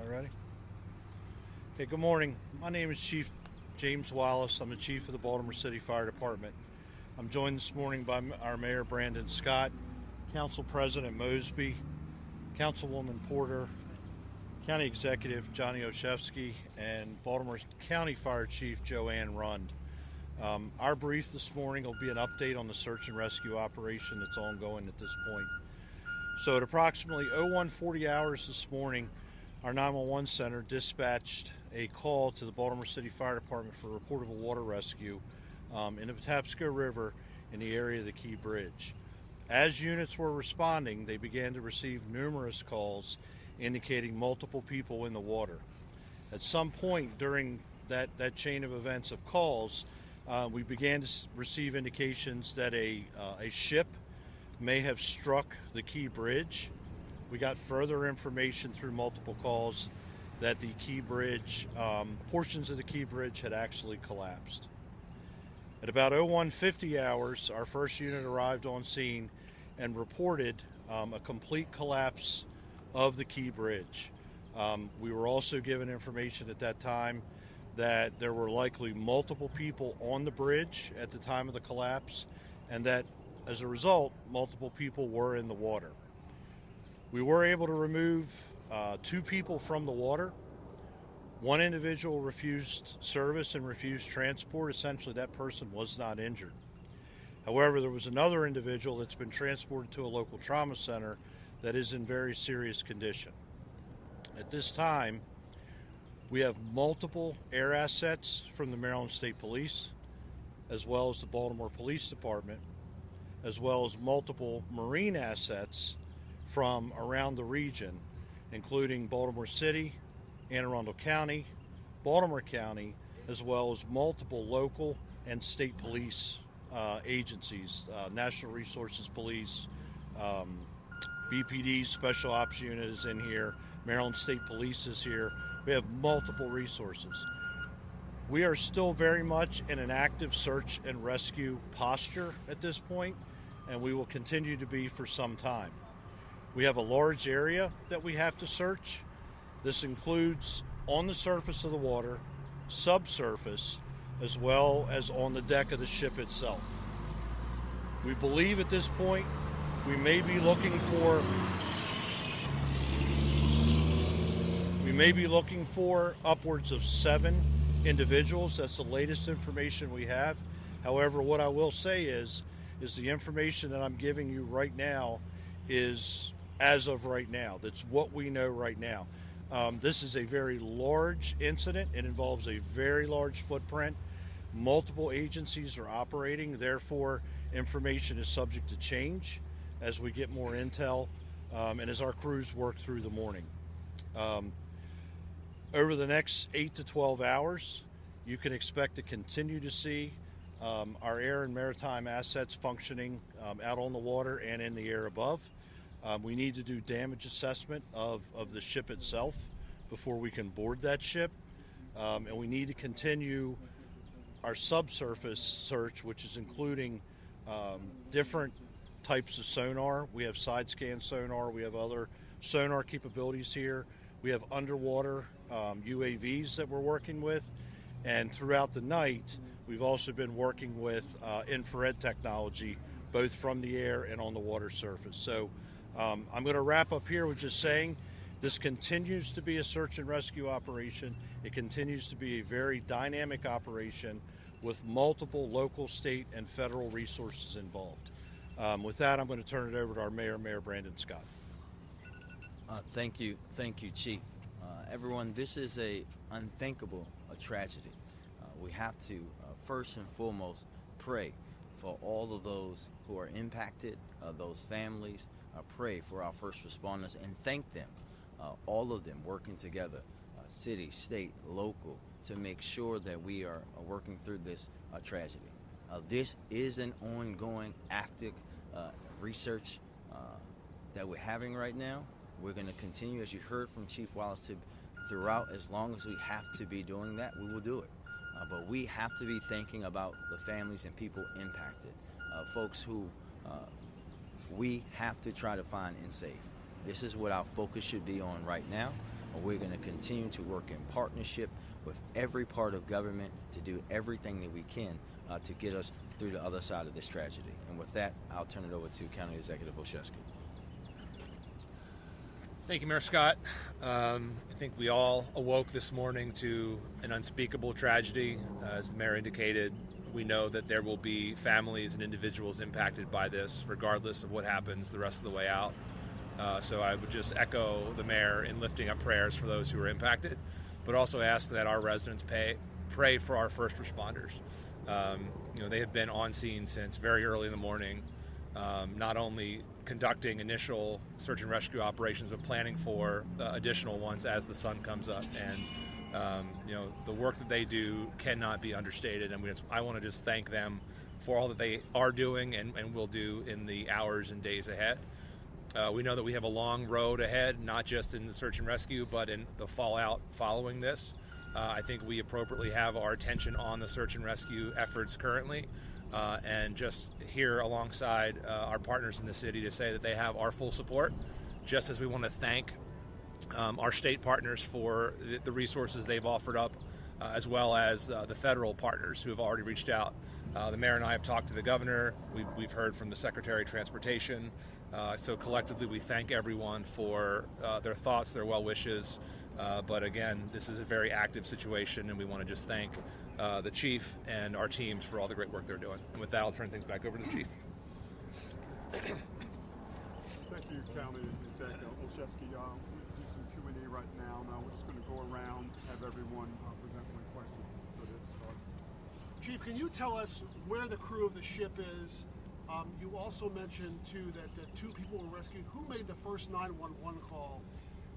All ready? Okay, good morning. My name is Chief James Wallace. I'm the Chief of the Baltimore City Fire Department. I'm joined this morning by our Mayor Brandon Scott, Council President Mosby, Councilwoman Porter, County Executive Johnny Oshevsky, and Baltimore County Fire Chief Joanne Rund. Our brief this morning will be an update on the search and rescue operation that's ongoing at this point. So at approximately 0140 hours this morning, our 911 center dispatched a call to the Baltimore City Fire Department for a report of a water rescue in the Patapsco River in the area of the Key Bridge. As units were responding, they began to receive numerous calls indicating multiple people in the water. At some point during that chain of events of calls, we began to receive indications that a ship may have struck the Key Bridge. We got further information through multiple calls that the Key Bridge, portions of the Key Bridge had actually collapsed. At about 0150 hours, our first unit arrived on scene and reported a complete collapse of the Key Bridge. We were also given information at that time that there were likely multiple people on the bridge at the time of the collapse, and that as a result, multiple people were in the water. We were able to remove 2 people from the water. One individual refused service and refused transport. Essentially, that person was not injured. However, there was another individual that's been transported to a local trauma center that is in very serious condition. At this time, we have multiple air assets from the Maryland State Police, as well as the Baltimore Police Department, as well as multiple marine assets from around the region, including Baltimore City, Anne Arundel County, Baltimore County, as well as multiple local and state police agencies, National Resources Police, BPD Special Ops Unit is in here, Maryland State Police is here. We have multiple resources. We are still very much in an active search and rescue posture at this point, and we will continue to be for some time. We have a large area that we have to search. This includes on the surface of the water, subsurface, as well as on the deck of the ship itself. We believe at this point we may be looking for upwards of 7 individuals. That's the latest information we have. However, what I will say is the information that I'm giving you right now is as of right now. That's what we know right now. This is a very large incident. It involves a very large footprint. Multiple agencies are operating. Therefore, information is subject to change as we get more intel and as our crews work through the morning. Over the next 8 to 12 hours, you can expect to continue to see our air and maritime assets functioning out on the water and in the air above. We need to do damage assessment of the ship itself before we can board that ship. And we need to continue our subsurface search, which is including different types of sonar. We have side scan sonar. We have other sonar capabilities here. We have underwater UAVs that we're working with. And throughout the night, we've also been working with infrared technology, both from the air and on the water surface. So I'm going to wrap up here with just saying this continues to be a search and rescue operation. It continues to be a very dynamic operation with multiple local, state, and federal resources involved. With that, I'm going to turn it over to our Mayor, Mayor Brandon Scott. Thank you, Chief. Everyone, this is a unthinkable tragedy. We have to first and foremost pray for all of those who are impacted, those families. Pray for our first responders and thank them, all of them working together, city, state, local, to make sure that we are working through this tragedy. This is an ongoing active research that we're having right now. We're going to continue, as you heard from Chief Wallace, throughout. As long as we have to be doing that, we will do it. But we have to be thinking about the families and people impacted, folks who we have to try to find and save. This is what our focus should be on right now. We're going to continue to work in partnership with every part of government to do everything that we can to get us through the other side of this tragedy. And with that, I'll turn it over to County Executive Olszewski. Thank you, Mayor Scott. I think we all awoke this morning to an unspeakable tragedy. As the mayor indicated, we know that there will be families and individuals impacted by this, regardless of what happens the rest of the way out. So I would just echo the mayor in lifting up prayers for those who are impacted, but also ask that our residents pray for our first responders. They have been on scene since very early in the morning, not only conducting initial search and rescue operations, but planning for additional ones as the sun comes up. And the work that they do cannot be understated. And I want to just thank them for all that they are doing and will do in the hours and days ahead. We know that we have a long road ahead, not just in the search and rescue, but in the fallout following this. I think we appropriately have our attention on the search and rescue efforts currently, and just here alongside our partners in the city to say that they have our full support, just as we want to thank our state partners for the resources they've offered up, as well as the federal partners who have already reached out. The mayor and I have talked to the governor. We've heard from the Secretary of Transportation. So collectively, we thank everyone for their thoughts, their well wishes. But again, this is a very active situation, and we want to just thank the chief and our teams for all the great work they're doing. And with that, I'll turn things back over to the chief. Thank you, County Executive Olszewski. We'll do some Q&A right now. Now we're just going to go around, have everyone present one question for this start. Chief, can you tell us where the crew of the ship is? You also mentioned, too, that 2 people were rescued. Who made the first 911 call?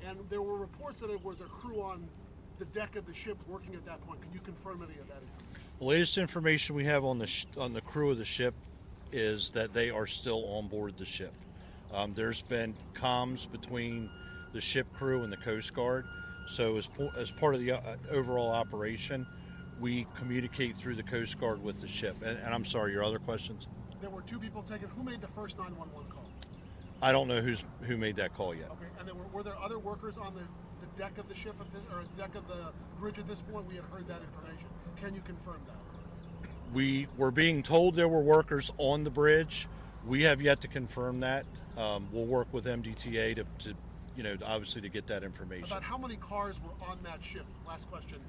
And there were reports that it was a crew on the deck of the ship working at that point. Can you confirm any of that information? The latest information we have on the crew of the ship is that they are still on board the ship. There's been comms between the ship crew and the Coast Guard. So as part of the overall operation, we communicate through the Coast Guard with the ship. And I'm sorry, your other questions? There were 2 people taken. Who made the first 911 call? I don't know who made that call yet. Okay, and were there other workers on the deck of the ship or deck of the bridge at this point? We had heard that information. Can you confirm that? We were being told there were workers on the bridge. We have yet to confirm that. We'll work with MDTA to obviously to get that information. About how many cars were on that ship? Last question.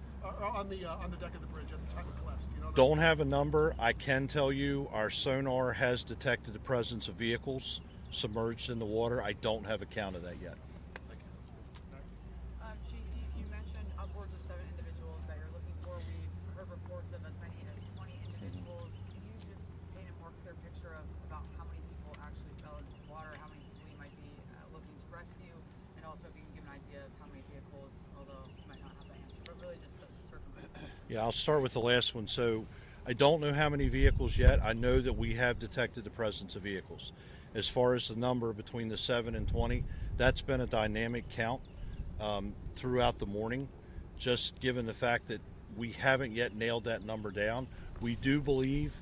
On the deck of the bridge at the time it collapsed. Do you know? Don't have a number. I can tell you our sonar has detected the presence of vehicles submerged in the water. I don't have a count of that yet. Thank you. Chief, you mentioned upwards of 7 individuals that you're looking for. We've heard reports of as many as 20 individuals. Can you just paint a more clear picture of about how many people actually fell into the water, how many people you might be looking to rescue, and also if you can give an idea of how many vehicles, although you might not have that answer, but really just the search and rescue. Yeah, I'll start with the last one. So I don't know how many vehicles yet. I know that we have detected the presence of vehicles. As far as the number between the 7 and 20, that's been a dynamic count throughout the morning, just given the fact that we haven't yet nailed that number down. We do believe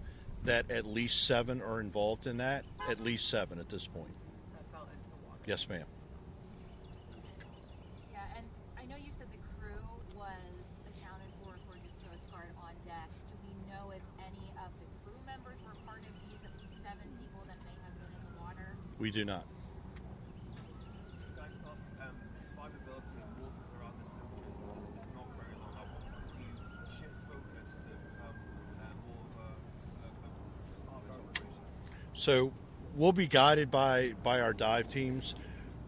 that at least 7 are involved in that, at least 7 at this point. That fell into the water. Yes, ma'am. Yeah, and I know you said the crew was accounted for according to the Coast Guard on deck. Do we know if any of the crew members were part of these at least 7 people that may have been in the water? We do not. Can I just ask, survivability in waters around this level is not very long. I want you shift focus to become more of a salvage operation? So we'll be guided by our dive teams.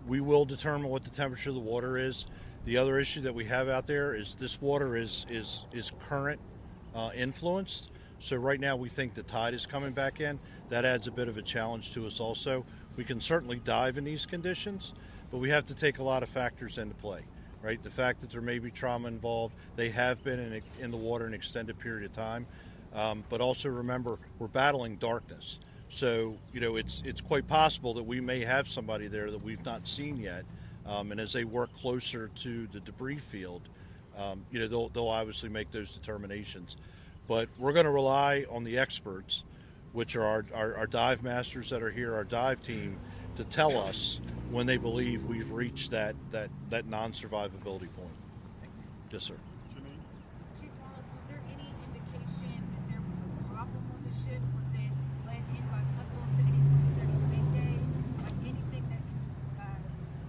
We will determine what the temperature of the water is. The other issue that we have out there is this water is current influenced. So right now we think the tide is coming back in. That adds a bit of a challenge to us also. We can certainly dive in these conditions, but we have to take a lot of factors into play, right? The fact that there may be trauma involved, they have been in the water an extended period of time, but also remember we're battling darkness. So, it's quite possible that we may have somebody there that we've not seen yet, and as they work closer to the debris field, they'll obviously make those determinations. But we're going to rely on the experts, which are our dive masters that are here, our dive team, to tell us when they believe we've reached that non-survivability point. Yes, sir. Janine? Chief Wallace, was there any indication that there was a problem on the ship? Was it let in by tugboats at any point during the midday? Like anything that can,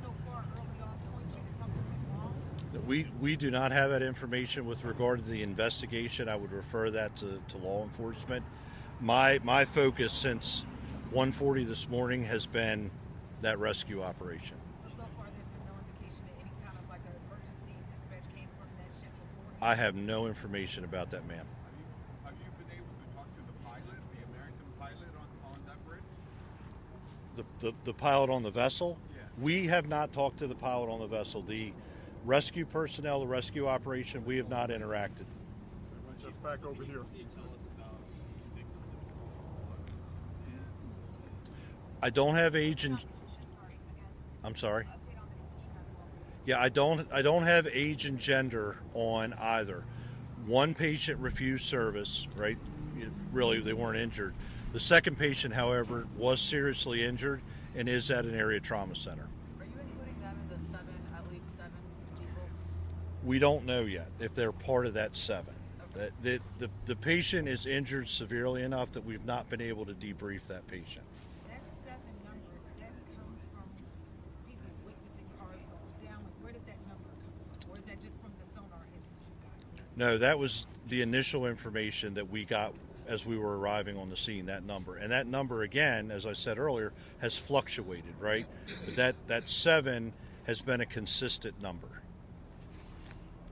so far early on, point you to something went wrong? We do not have that information with regard to the investigation. I would refer that to law enforcement. My focus since 1:40 this morning has been that rescue operation. So far there's been no indication that any kind of like an emergency dispatch came from that ship before? I have no information about that, ma'am. Have you been able to talk to the pilot, the American pilot on that bridge? The pilot on the vessel? Yeah. We have not talked to the pilot on the vessel. The rescue personnel, the rescue operation, we have not interacted. Just back over here. I don't have age and I'm sorry. Yeah, I don't have age and gender on either. One patient refused service, right? Really, they weren't injured. The second patient, however, was seriously injured and is at an area trauma center. Are you including them in the at least seven people? We don't know yet if they're part of that 7. Okay. The patient is injured severely enough that we've not been able to debrief that patient. That 7 number, did that come from people witnessing cars going down? Like where did that number come from? Or is that just from the sonar hits that you got? No, that was the initial information that we got as we were arriving on the scene, that number. And that number, again, as I said earlier, has fluctuated, right? But that 7 has been a consistent number.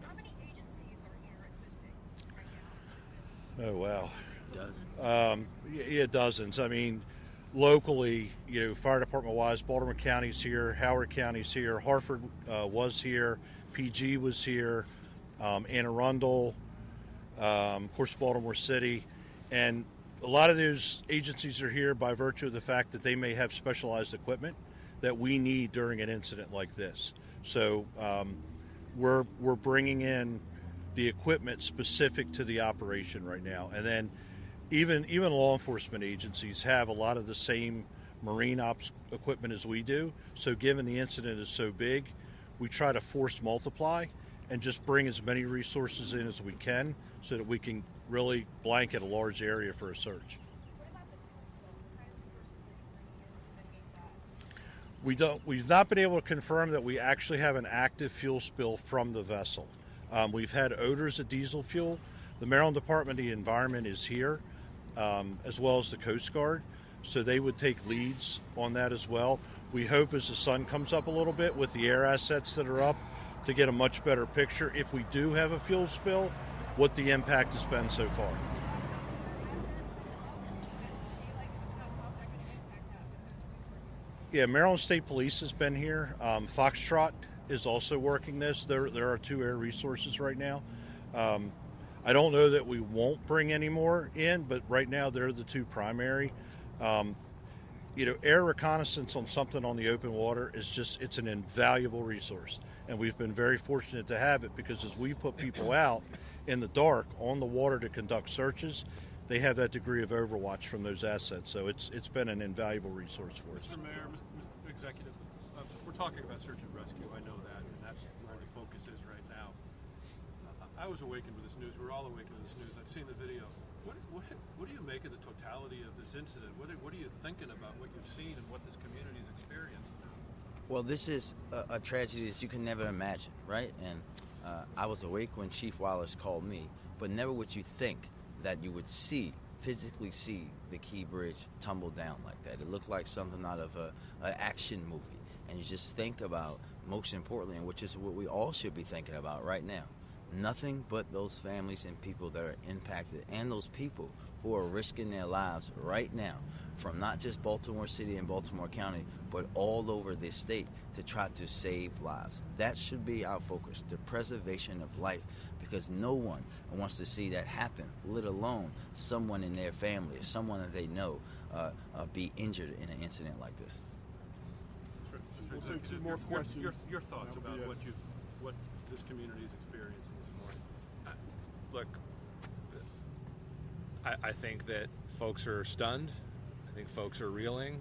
How many agencies are here assisting right now? Oh, wow. Dozen. Yeah, dozens. I mean, locally, fire department wise, Baltimore County's here, Howard County's here, Hartford was here, PG was here, Anne Arundel, of course, Baltimore City. And a lot of those agencies are here by virtue of the fact that they may have specialized equipment that we need during an incident like this. So we're bringing in the equipment specific to the operation right now. And then even law enforcement agencies have a lot of the same marine ops equipment as we do. So given the incident is so big, we try to force multiply and just bring as many resources in as we can so that we can really blanket a large area for a search. What about the fuel spill? What kind of resources are you bringing in to mitigate that? We've not been able to confirm that we actually have an active fuel spill from the vessel. We've had odors of diesel fuel. The Maryland Department of the Environment is here, as well as the Coast Guard, so they would take leads on that as well. We hope as the sun comes up a little bit with the air assets that are up to get a much better picture, if we do have a fuel spill, what the impact has been so far. Yeah, Maryland State Police has been here. Foxtrot is also working this. There are 2 air resources right now. I don't know that we won't bring any more in, but right now they're the 2 primary. Air reconnaissance on something on the open water it's an invaluable resource. And we've been very fortunate to have it because as we put people out in the dark on the water to conduct searches, they have that degree of overwatch from those assets. So it's been an invaluable resource for us. Mr. Mayor, Mr. Executive, we're talking about search and rescue. I know that, and that's where the focus is right now. I was awakened with this news. We're all awakened with this news. I've seen the video. What do you make of the totality of this incident? What are you thinking about what you've seen and what this community's experienced? Well, this is a tragedy that you can never imagine, right? And I was awake when Chief Wallace called me, but never would you think that you would physically see the Key Bridge tumble down like that. It looked like something out of an action movie. And you just think about, most importantly, and which is what we all should be thinking about right now, nothing but those families and people that are impacted, and those people who are risking their lives right now from not just Baltimore City and Baltimore County, but all over this state to try to save lives. That should be our focus, the preservation of life, because no one wants to see that happen, let alone someone in their family or someone that they know be injured in an incident like this. We'll take 2 more questions. Your thoughts That'll about be it. what this community is experiencing this morning. Look, I think that folks are stunned. I think folks are reeling.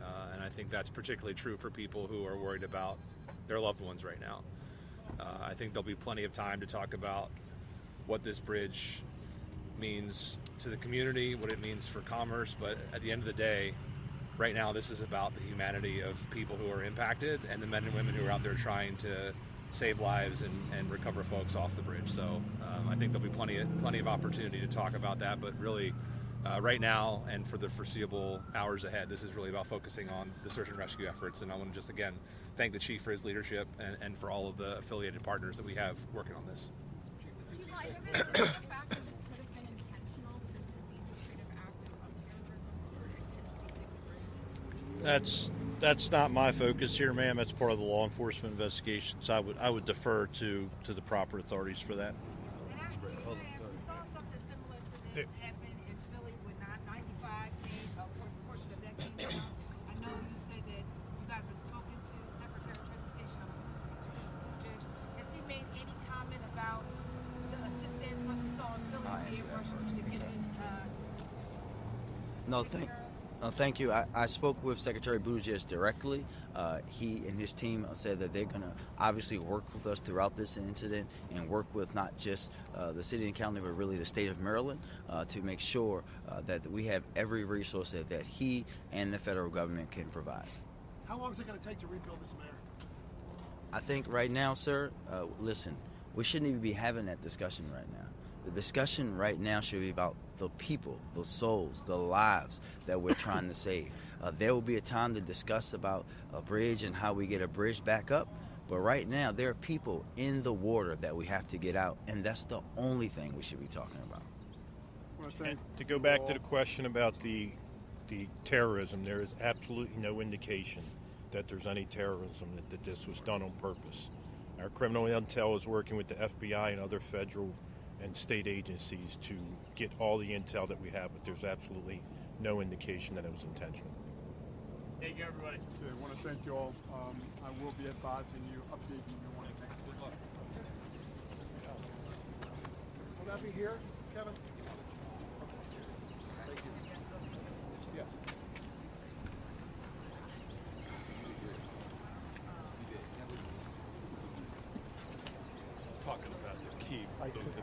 And I think that's particularly true for people who are worried about their loved ones right now. I think there'll be plenty of time to talk about what this bridge means to the community, what it means for commerce, but at the end of the day, right now this is about the humanity of people who are impacted and the men and women who are out there trying to save lives and recover folks off the bridge. So I think there'll be plenty of opportunity to talk about that, but really right now and for the foreseeable hours ahead, this is really about focusing on the search and rescue efforts. And I want to just again thank the Chief for his leadership and for all of the affiliated partners that we have working on this. Chief, I know there's the fact that this could have been intentional, that this could be some kind of act of terrorism or intentionally taken place. That's not my focus here, ma'am. That's part of the law enforcement investigations. I would defer to the proper authorities for that. And actually, we saw something similar to this happen in Philly when 95 came, a portion of that came out. I know you said that you guys have spoken to Secretary of Transportation, I'm assuming, Judge. Has he made any comment about the assistance like we saw in Philly being rushed to get this? Thank you. I spoke with Secretary Buttigieg directly. He and his team said that they're going to obviously work with us throughout this incident and work with not just the city and county, but really the state of Maryland to make sure that we have every resource that he and the federal government can provide. How long is it going to take to rebuild this, Mayor? I think right now, sir, listen, we shouldn't even be having that discussion right now. The discussion right now should be about the people, the souls, the lives that we're trying to save. There will be a time to discuss about a bridge and how we get a bridge back up. But right now, there are people in the water that we have to get out, and that's the only thing we should be talking about. Well, And to go back to the question about the terrorism, there is absolutely no indication that there's any terrorism, that this was done on purpose. Our criminal intel is working with the FBI and other federal and state agencies to get all the intel that we have, but there's absolutely no indication that it was intentional. Thank you, everybody. Okay, I want to thank you all. I will be advising you, updating you on the next one. Will that be here, Kevin? Thank you. Yeah. Talking about the key, the